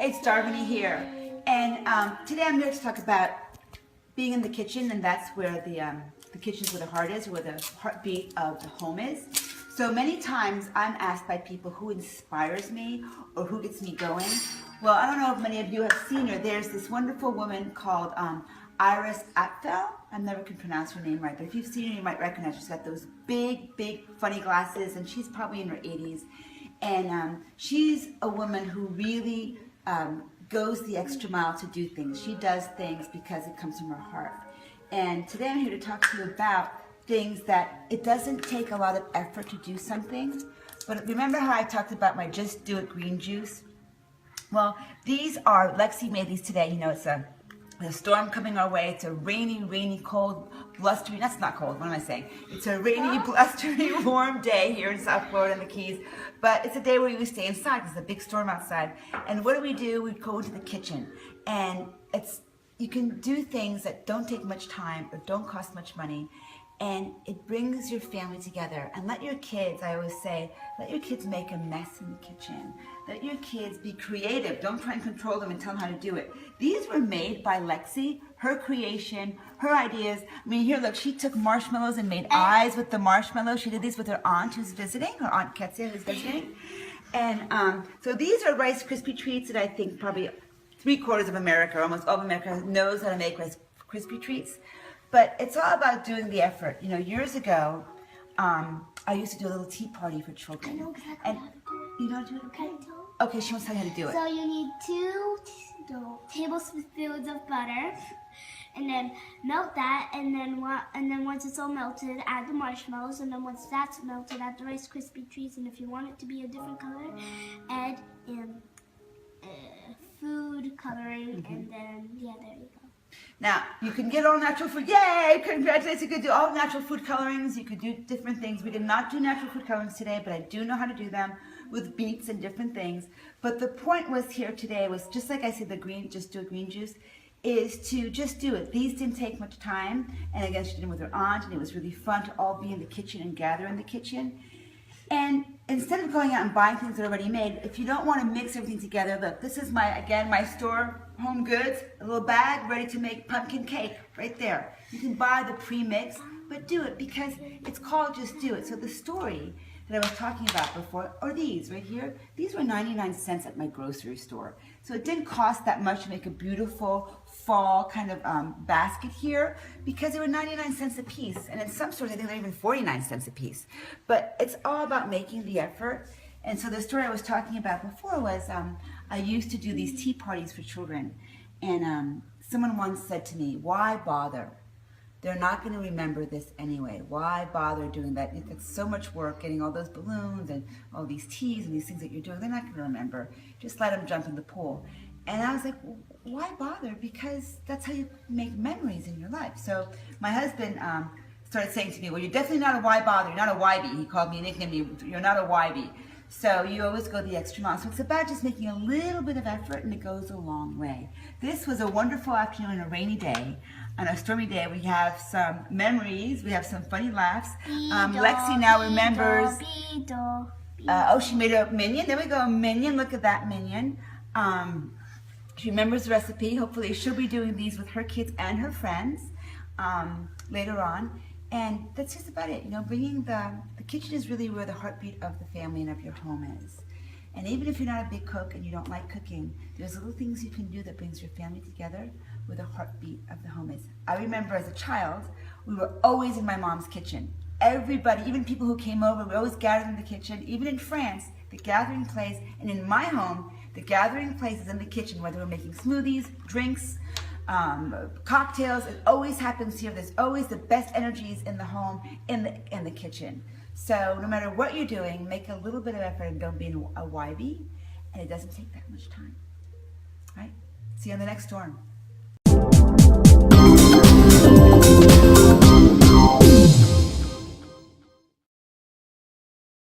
Hey, it's Darviny here, and today I'm here to talk about being in the kitchen, and that's where the kitchen's where the heart is, where the heartbeat of the home is. So many times I'm asked by people who inspires me or who gets me going. Well, I don't know if many of you have seen her. There's this wonderful woman called Iris Apfel. I never can pronounce her name right, but if you've seen her, you might recognize her. She's got those big, big, funny glasses, and she's probably in her 80s. And she's a woman who really goes the extra mile to do things. She does things because it comes from her heart. And today I'm here to talk to you about things that it doesn't take a lot of effort to do something. But remember how I talked about my Just Do It green juice? Well, these are, Lexi made these today. You know, it's a storm coming our way. It's a rainy, cold, blustery, that's not cold, what am I saying? It's a rainy, blustery, warm day here in South Florida and the Keys. But it's a day where we stay inside because there's a big storm outside. And what do? We go into the kitchen. And you can do things that don't take much time or don't cost much money. And it brings your family together. And let your kids, I always say, let your kids make a mess in the kitchen. Let your kids be creative. Don't try and control them and tell them how to do it. These were made by Lexi, her creation, her ideas. I mean, here, look, she took marshmallows and made eyes with the marshmallows. She did these with her aunt who's visiting, her Aunt Ketsia who's visiting. And so these are Rice Krispie treats that I think probably 3/4 of America, almost all of America, knows how to make Rice Krispie treats. But it's all about doing the effort. You know, years ago, I used to do a little tea party for children. I know exactly and how to do it. You know how to do it? Can I tell? Okay, she wants to tell you how to do it. So you need 2 tablespoons of butter, and then melt that, and then once it's all melted, add the marshmallows, and then once that's melted, add the Rice Krispie treats, and if you want it to be a different color, add food coloring, and then yeah, there you go. Now, you can get all natural food. Yay! Congratulations, you could do all natural food colorings. You could do different things. We did not do natural food colorings today, but I do know how to do them with beets and different things. But the point was here today was, just like I said, Just Do It green juice, is to just do it. These didn't take much time. And again, she did them with her aunt, and it was really fun to all be in the kitchen and gather in the kitchen. And instead of going out and buying things that are already made, if you don't want to mix everything together, look, this is my store home goods, a little bag ready to make pumpkin cake right there. You can buy the pre-mix, but do it because it's called Just Do It. So the story that I was talking about before are these right here. These were 99 cents at my grocery store. So it didn't cost that much to make a beautiful fall kind of basket here because they were 99 cents a piece. And in some stores, I think they're even 49 cents a piece. But it's all about making the effort. And so the story I was talking about before was I used to do these tea parties for children. And someone once said to me, why bother? They're not going to remember this anyway. Why bother doing that? It's so much work getting all those balloons and all these teas and these things that you're doing. They're not going to remember. Just let them jump in the pool. And I was like, why bother? Because that's how you make memories in your life. So my husband started saying to me, well, you're definitely not a why bother. You're not a YB. He called me, nicknamed me, you're not a YB. So you always go the extra mile. So it's about just making a little bit of effort, and it goes a long way. This was a wonderful afternoon, a rainy day. On a stormy day, we have some memories. We have some funny laughs. Lexi now remembers. Oh, she made a minion. There we go, a minion. Look at that minion. She remembers the recipe. Hopefully, she'll be doing these with her kids and her friends later on. And that's just about it. You know, bringing the kitchen is really where the heartbeat of the family and of your home is. And even if you're not a big cook and you don't like cooking, there's little things you can do that brings your family together where the heartbeat of the home is. I remember as a child, we were always in my mom's kitchen. Everybody, even people who came over, we always gathered in the kitchen. Even in France, the gathering place, and in my home, the gathering place is in the kitchen, whether we're making smoothies, drinks, cocktails. It always happens here. There's always the best energies in the home, in the kitchen. So no matter what you're doing, make a little bit of effort and don't be a YB, and it doesn't take that much time. All right? See you on the next storm.